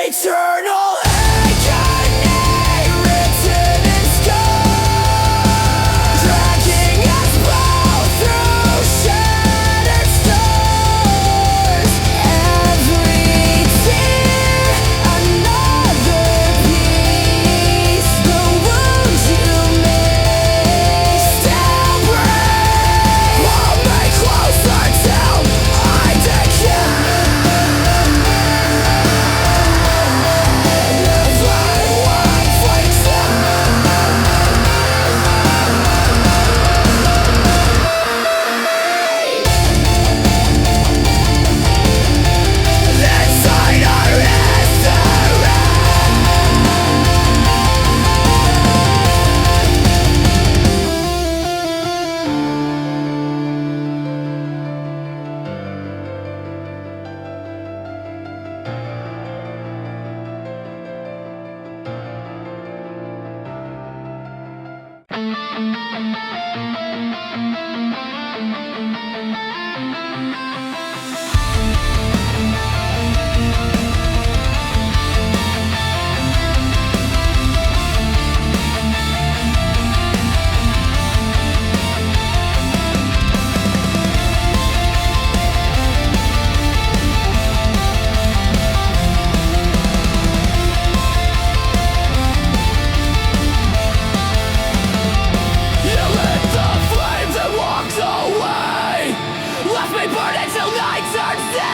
Eternal agony written in stone, dragging us both through shattered stars. Every tear, another piece. The wounds you make still breathe. Hold me closer till I decay.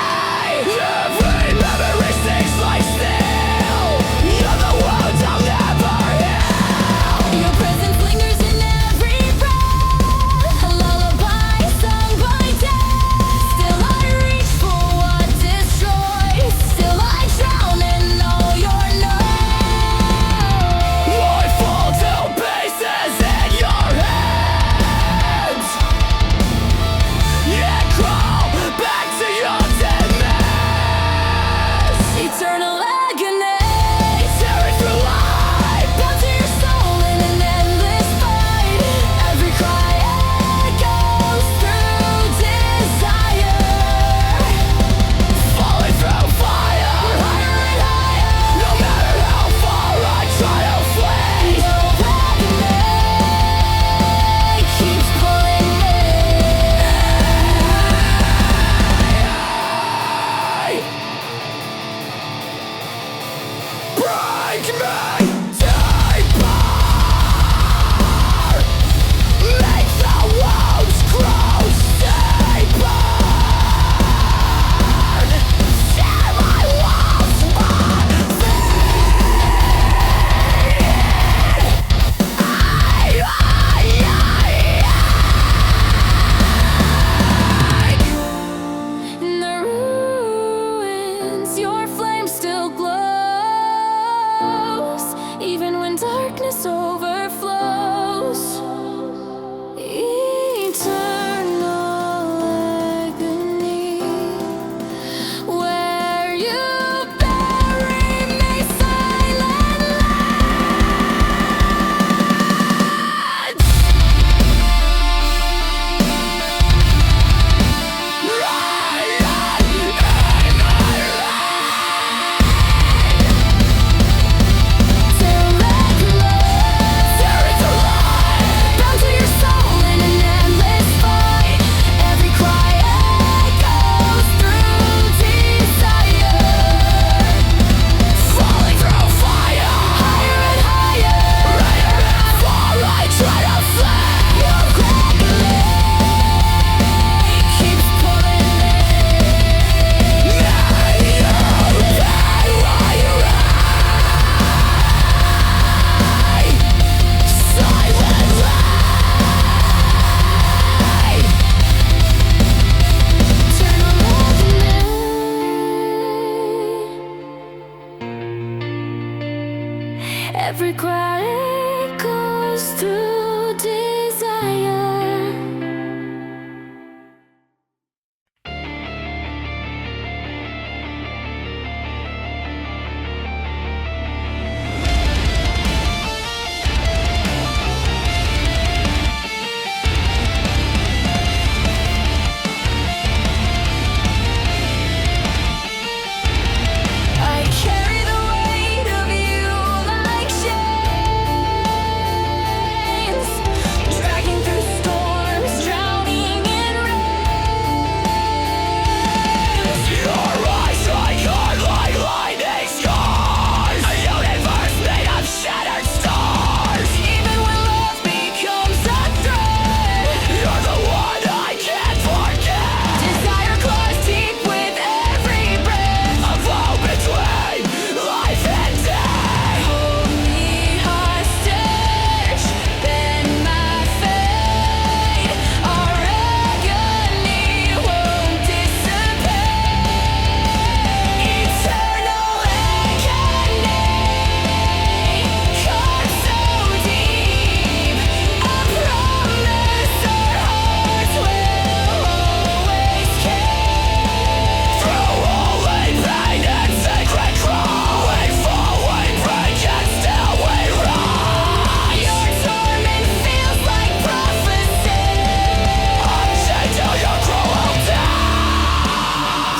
Your flame still glows. Every cry echoes through desire. I carry the weight of you like chains, dragging through storms, drowning in rain. Your eyes like unlike lightning scars, a universe made of shattered stars. Even when love becomes a threat, you're the one I can't forget. Desire claws deep with every breath, a vow between life and death. Hold me hostage, bend my fate. Our agony won't dissipate. Eternal agony, carved so deep, a promise our hearts will always keep. Through holy pain and sacred crawl, we fall, we break, and still we rise. Your torment feels like prophecy, unchained to your cruelty.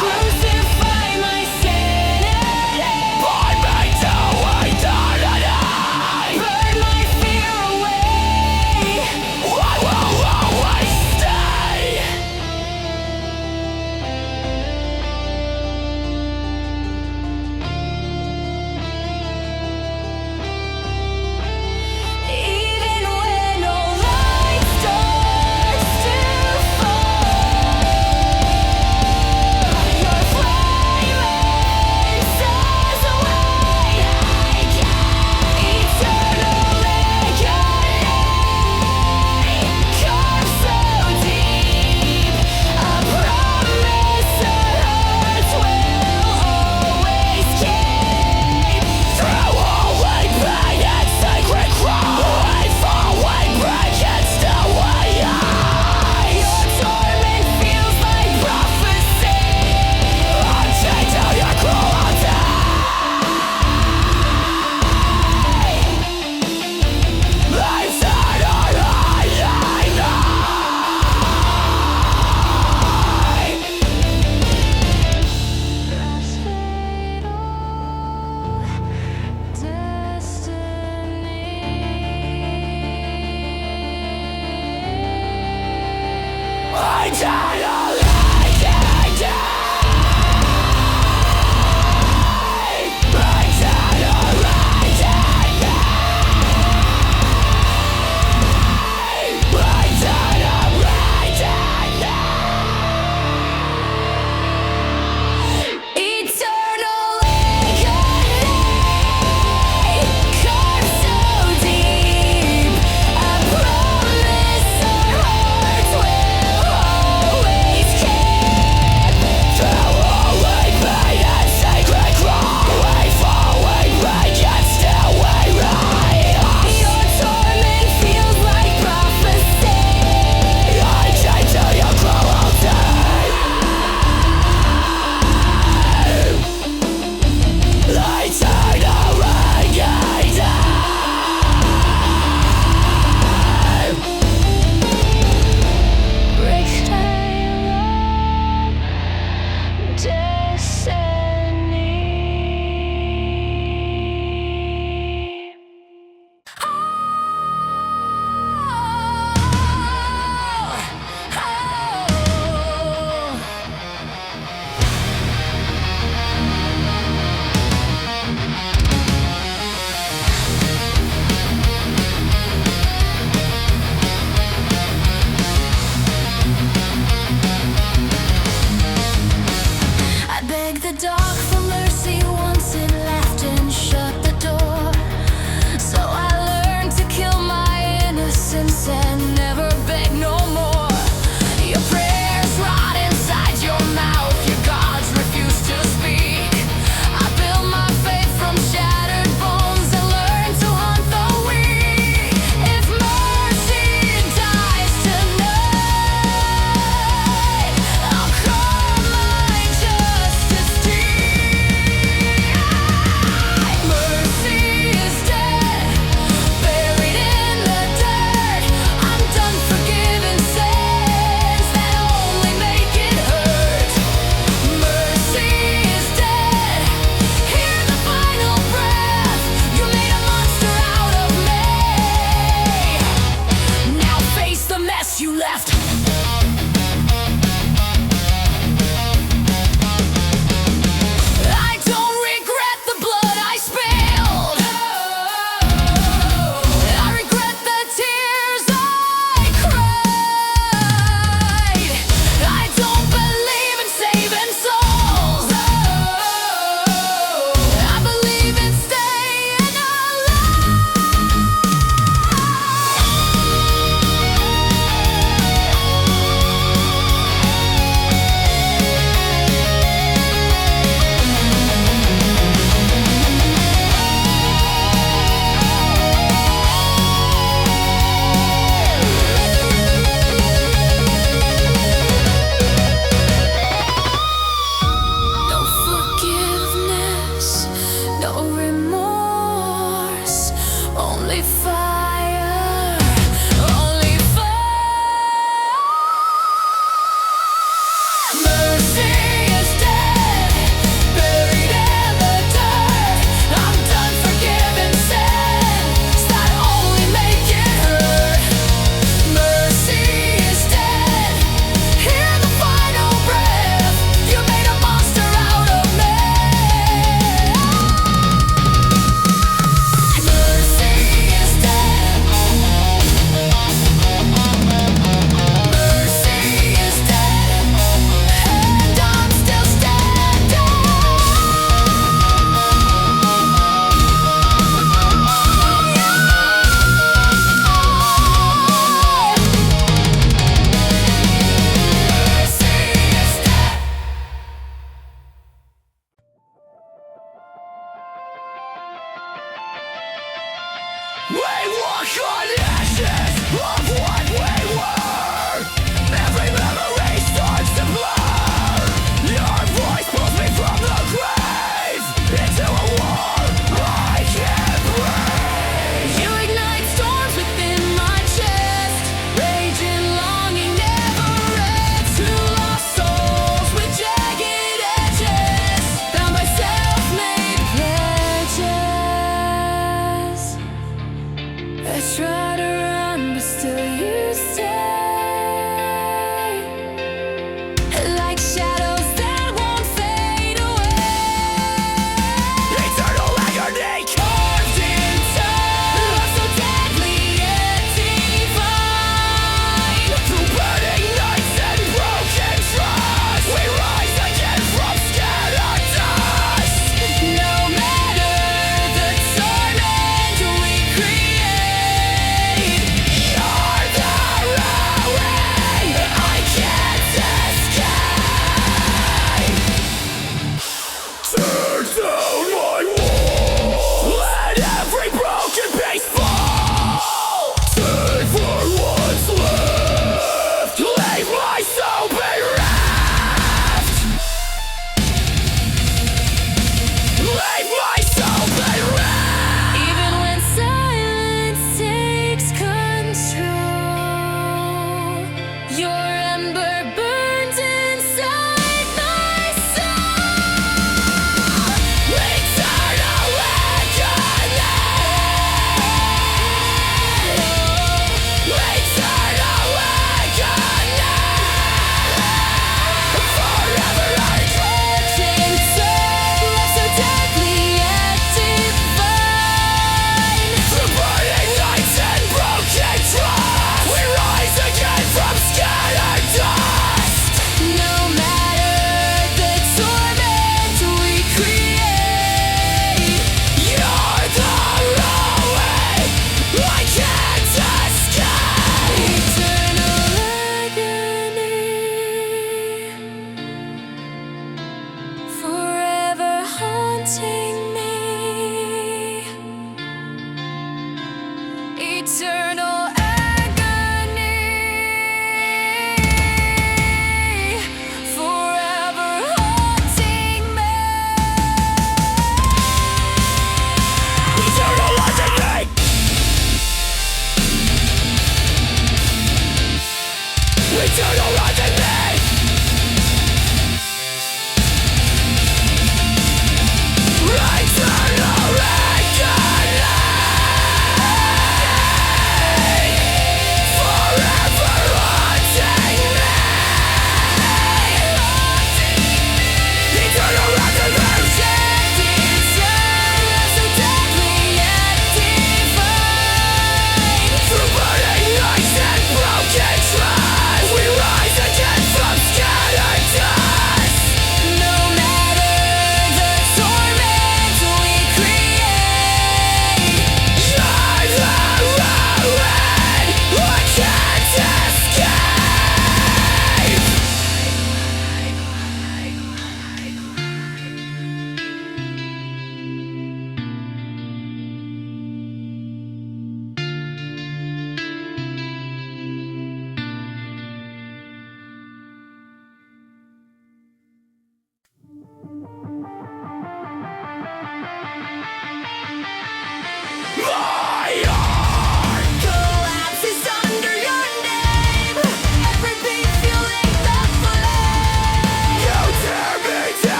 Crucify my sanity, bind me to eternity. Burn my fear away, I will always stay. Even when all light starts to fall, your flame sails away. Eternal agony, carved so deep, a promise our hearts will always keep. Through holy pain and sacred crawl, we fall, we break, and still we rise. Your torment feels like prophecy, unchained to your cruelty. Life's to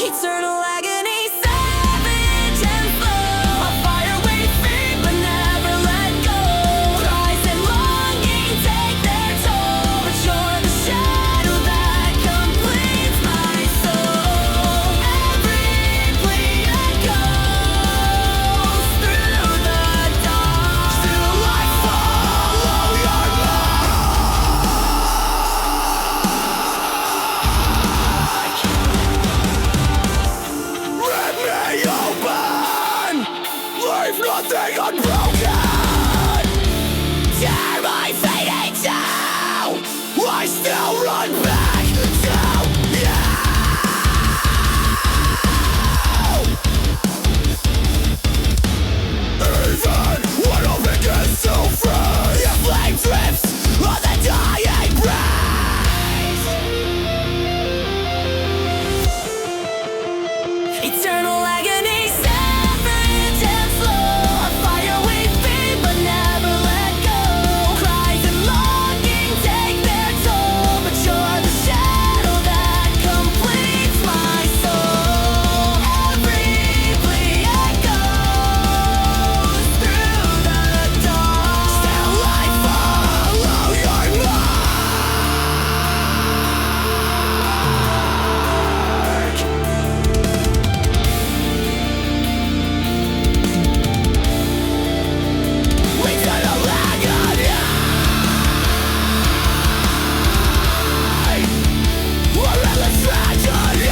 Eternal agony, savage and slow. A fire we feed but never let go. Cries and longing take their toll, but you're the shadow that completes my soul. Every plea echoes through the dark. Still I follow your Rip me open, leave nothing unbroken. Tear my fate in two, I still run back to you. Even when all begins to freeze, your flame drips on the dying breeze. Eternal agony, savage and slow. A fire we feed but never let go. Cries and longing take their toll, but you're the shadow that completes my soul. Every plea echoes through the dark. Still I follow your mark. Eternal agony, or endless tragedy.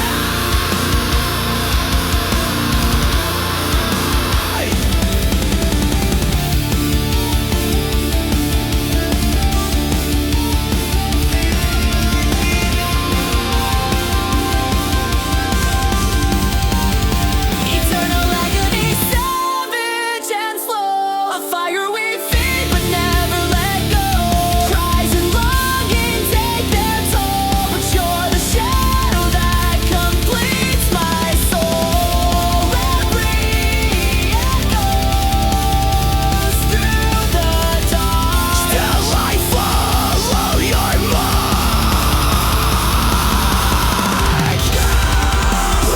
Eternal agony, savage and slow. A fire we feed but never let go. Cries and longing take their toll, but you're the shadow that completes my soul. Every echoes through the dark. Still I follow your mark.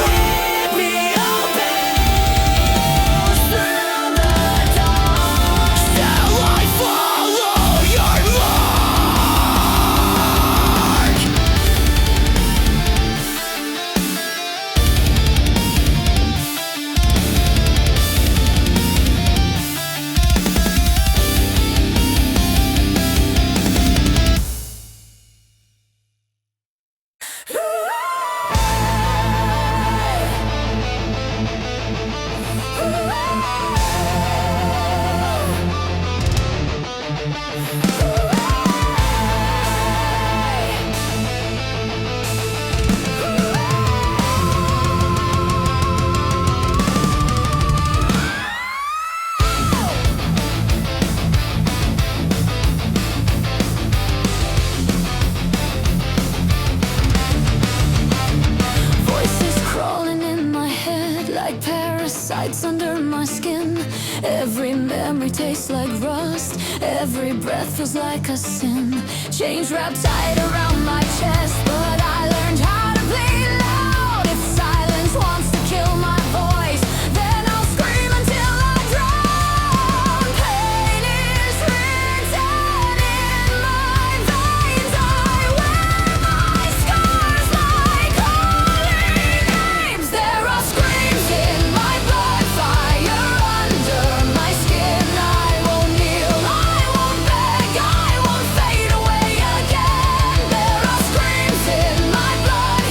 Lead me open through the dark. Still I follow your mark. Voices crawling in my head like parasites under my skin. Every memory tastes like rust. Every breath feels like a sin. Chains wrapped tight around my chest, but I learned how to play loud. If silence wants to kill my voice, then I'll scream until I drown. Pain is written in my veins. I wear my scars like holy names. There are screams in my blood, fire under my skin. I won't kneel, I won't beg, I won't fade away again. There are screams in my blood,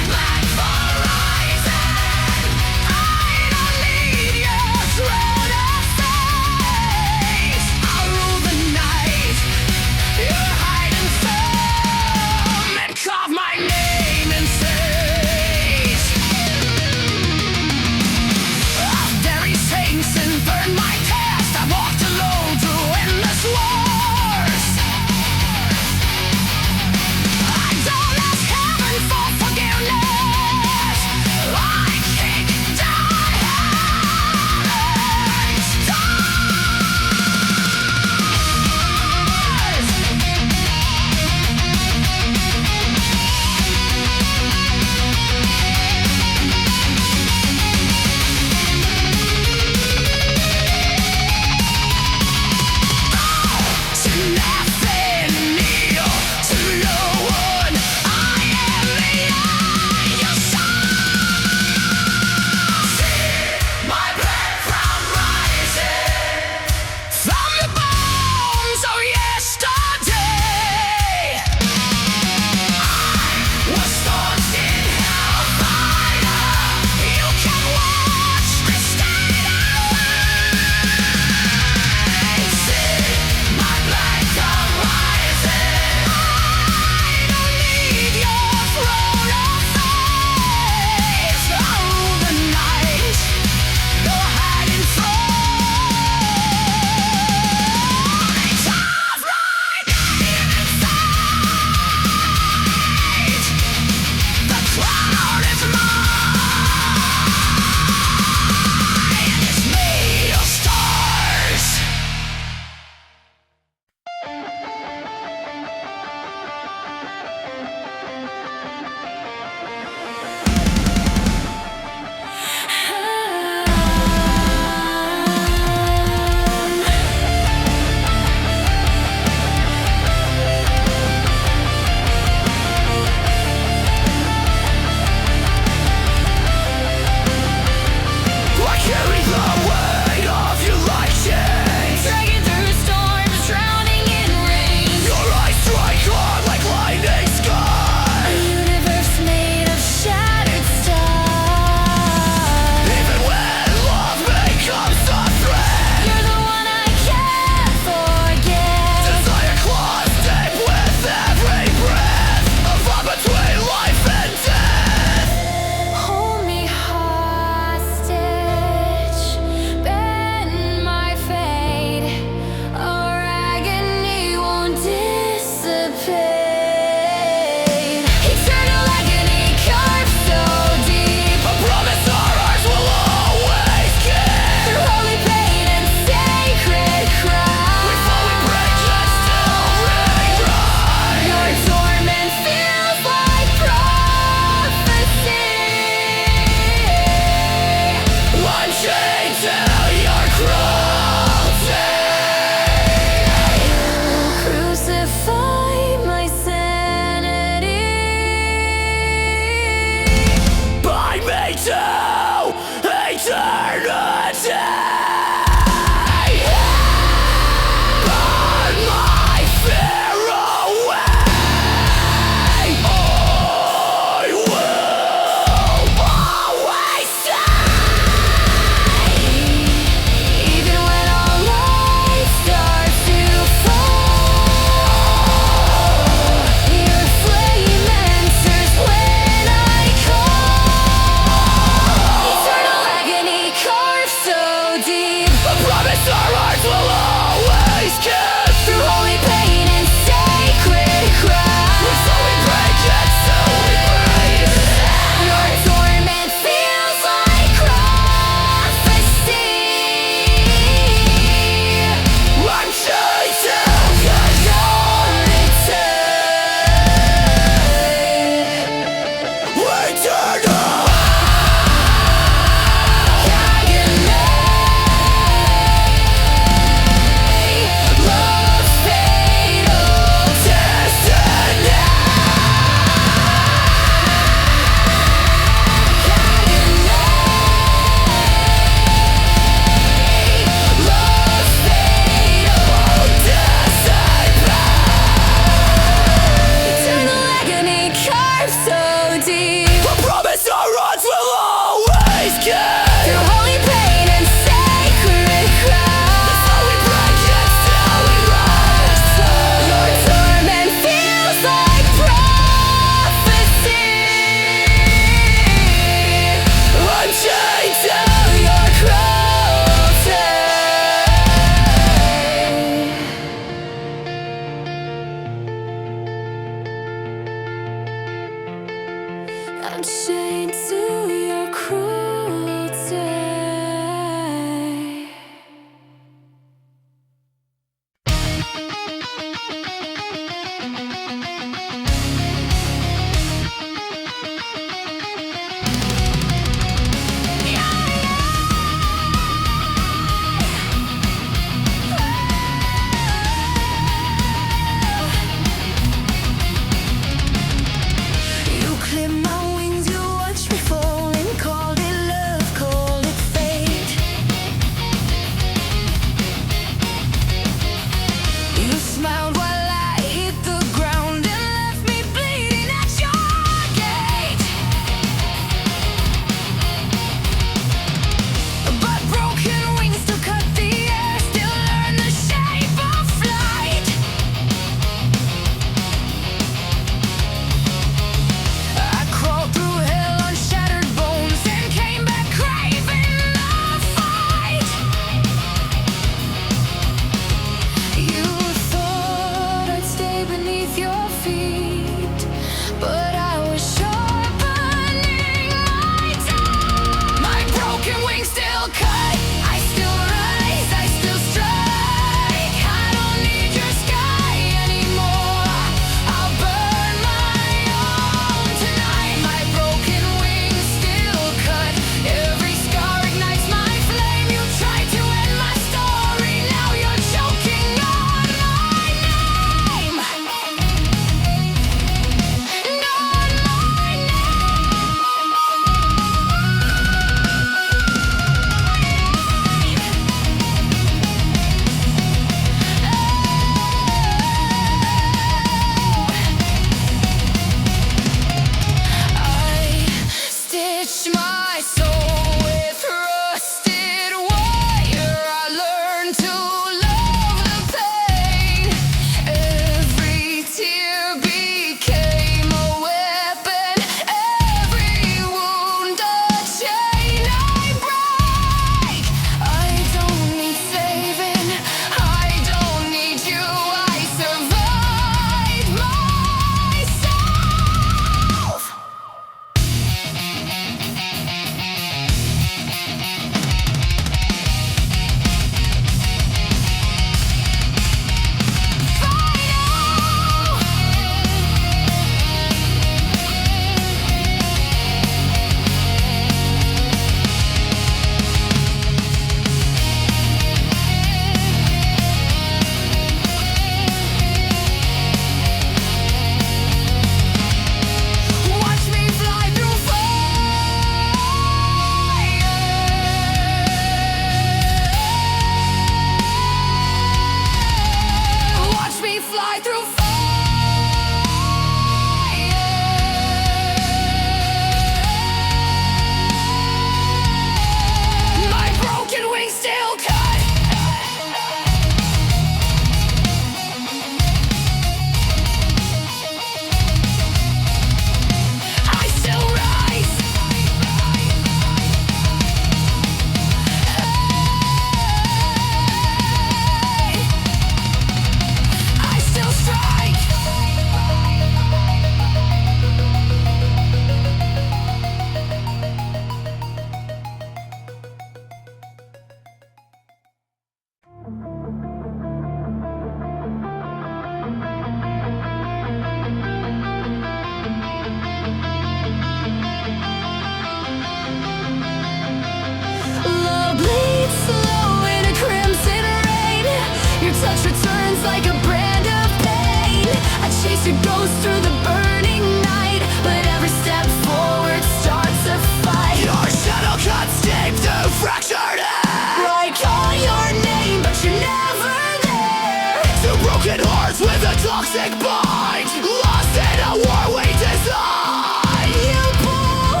like a brand of pain. I chase your ghost through the burning night, but every step forward starts a fight. Your shadow cuts deep through fractured air. I call your name, but you're never there. Two broken hearts with a toxic bind, lost in a war we design. You pull,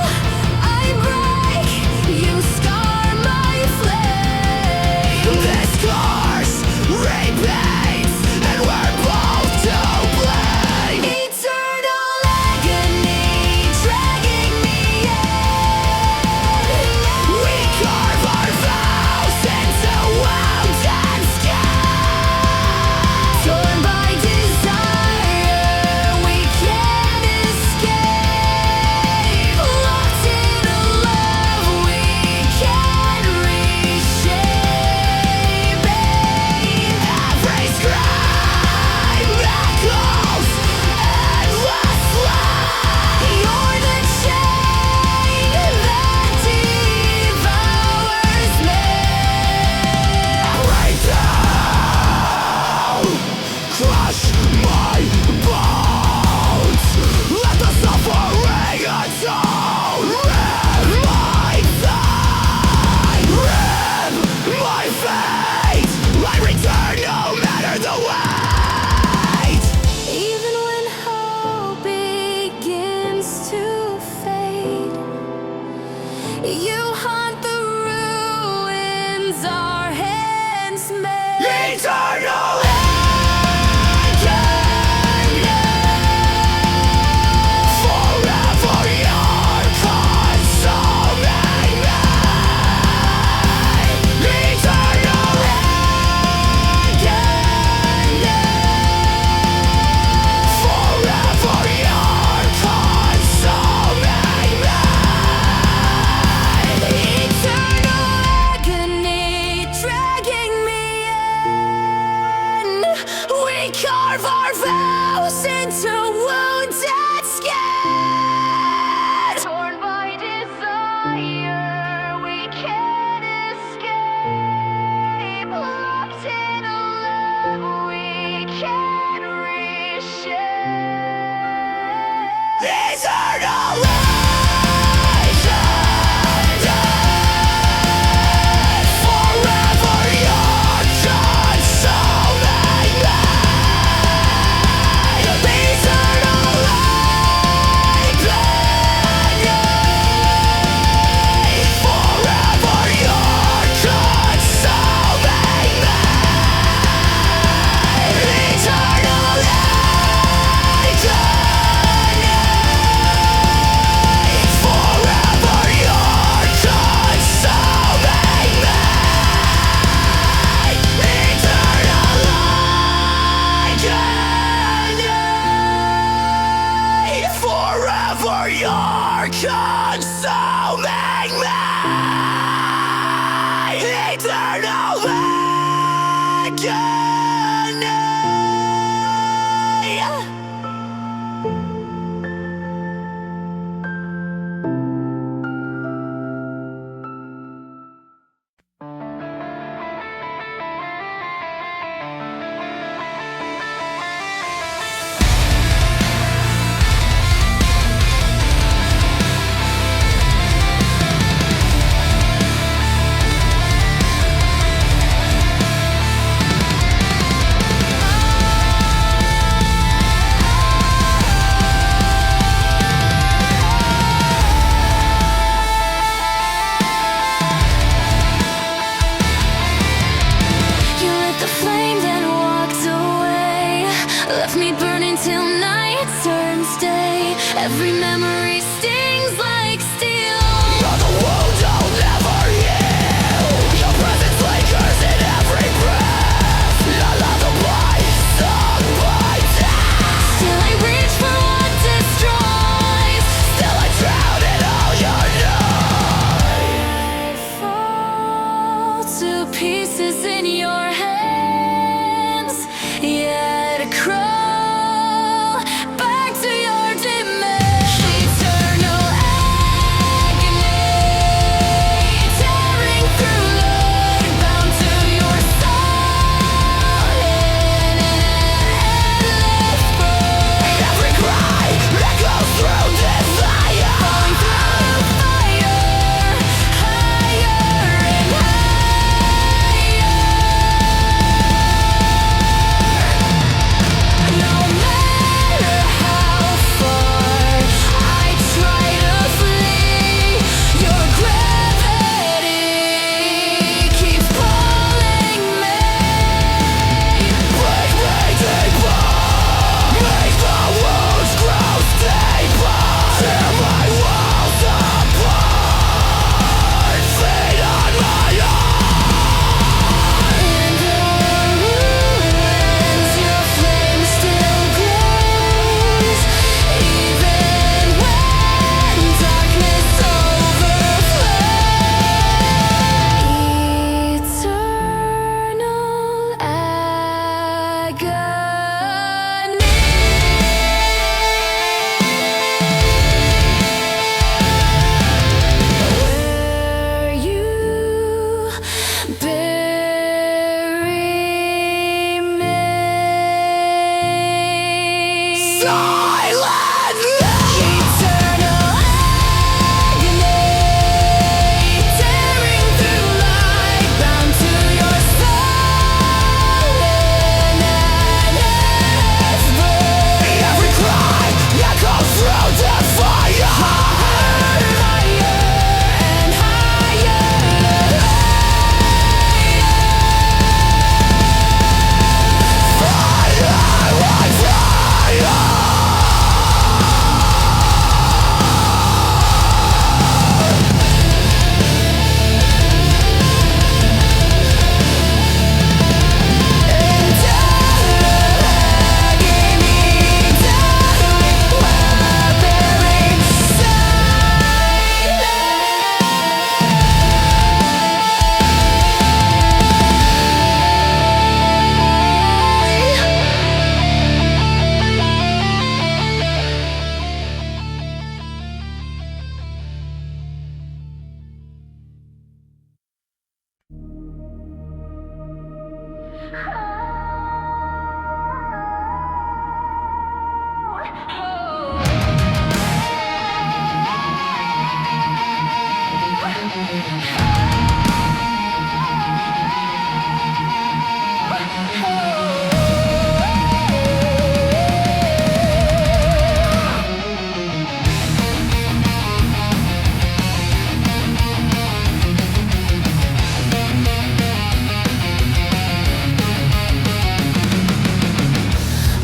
I break, you scar my flame. This curse repeats, and we're both to blame. Eternal agony dragging me in. We carve our vows into wounds and skin. Torn by desire, we can't escape. Locked in a love we can't reshape. Every scream echoes endlessly. You're the chain that devours me. Break down, crush my bones. Let the suffering atone. Rip my thigh, rip my fate. I return no matter the weight. Even when hope begins to fade, you haunt the ruins our hands made. Eternal agony, forever you're consuming me. Eternal agony, forever you're consuming me. Eternal agony dragging me in. We carve our vows into wounded skin. Torn by desire, we can't escape. Locked in a love we can't reshape. Eternal forever you're consuming me. Eternal agony, forever you're consuming me. Eternal agony, forever you're consuming me. Eternal agony, forever you're consuming me. Eternal agony. You lit the flame, then walked away. Left me burning till night turns day. Every memory stings like steel. You're the wound I'll never heal. Your presence lingers in every breath. I love the light sung by death. Still I reach for what destroys. Still I drown in all your noise. I fall to pieces in your hands, yet I crawl back to your dimension. Eternal agony, tearing through light, bound to your soul in an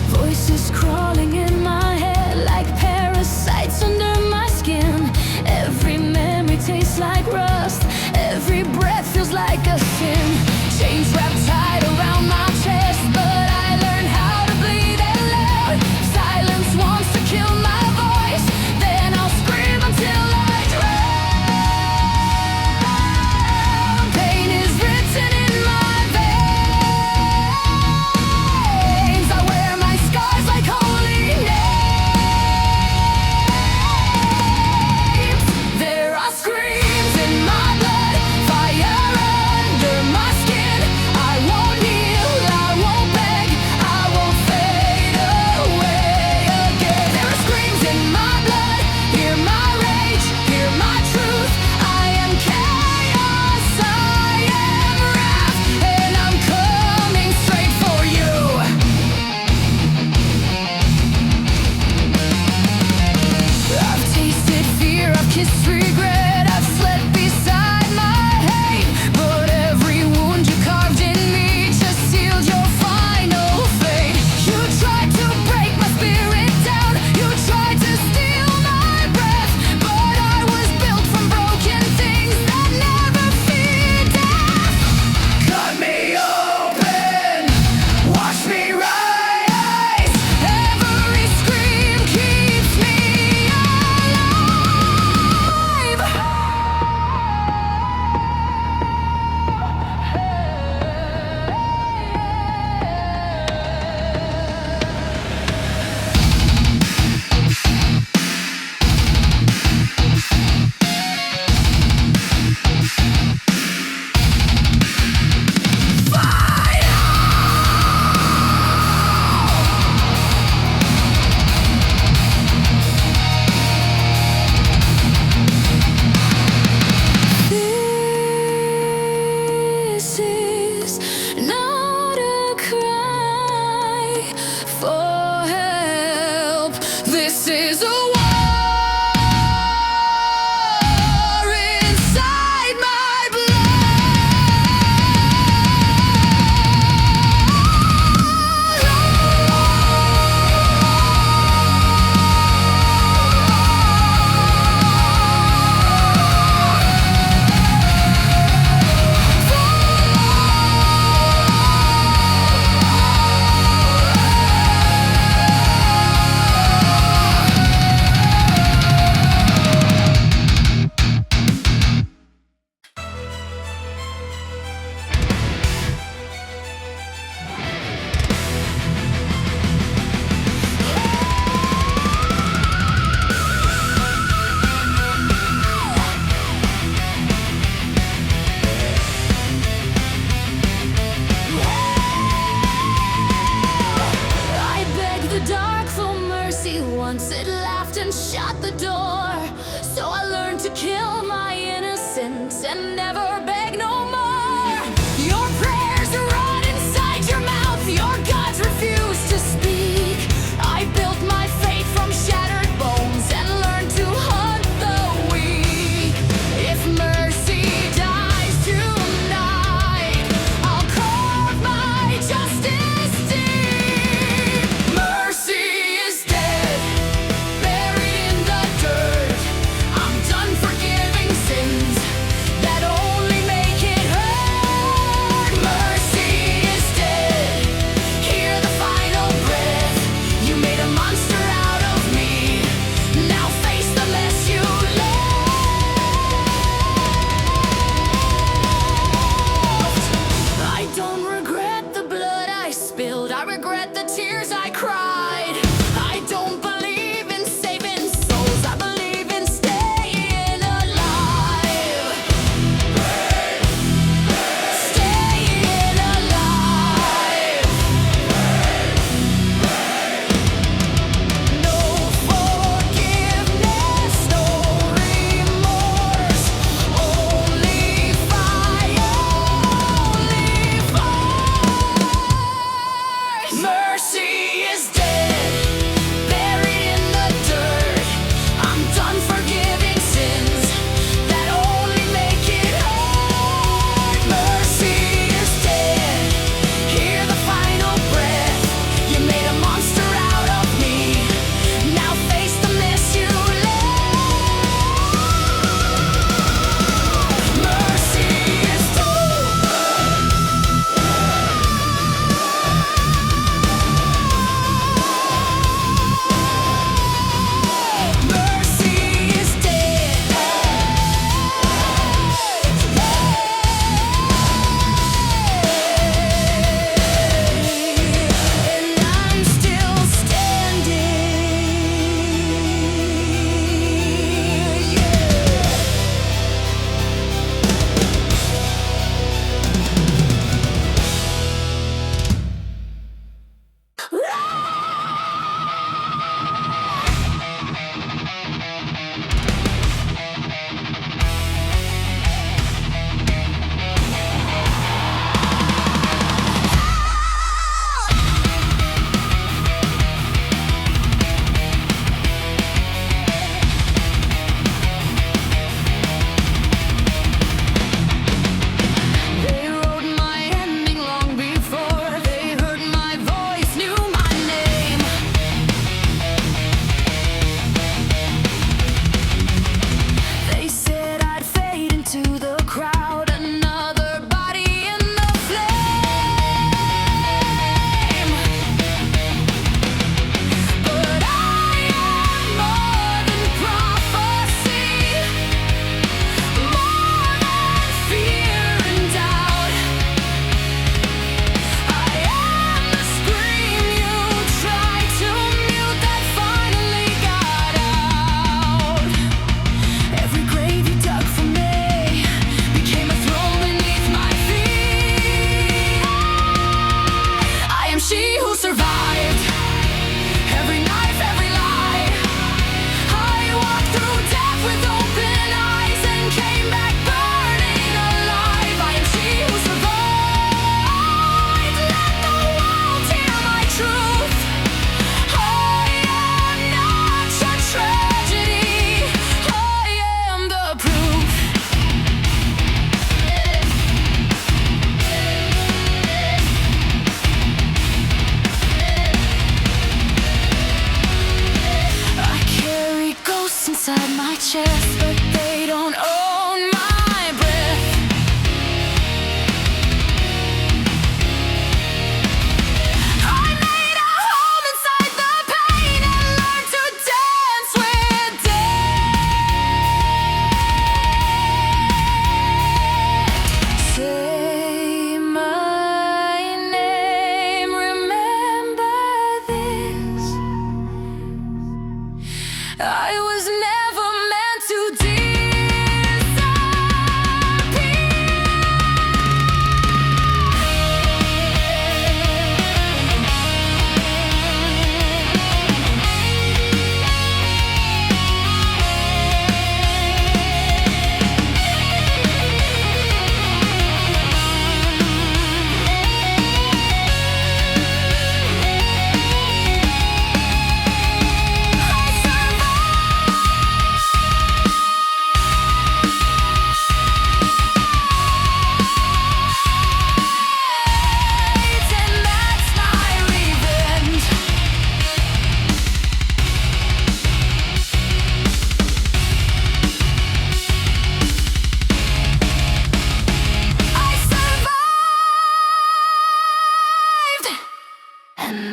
Voices crawling in my head like parasites under my skin. Every memory tastes like rust. Every breath feels like a sin. Chains wrapped tight around my chest, but I learned how to bleed out loud. Silence wants to kill my voice, then I'll scream until I drown. Pain is written in my veins. I wear my scars like holy names. There are screams in my blood, fire underneath.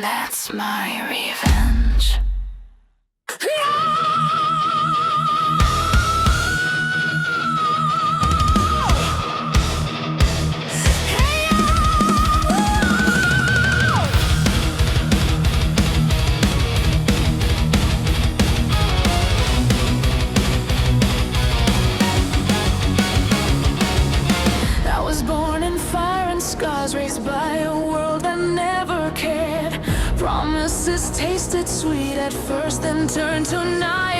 That's my revenge. I was born in fire and scars, raised by a world that never cared. Promises tasted sweet at first, then turned to night.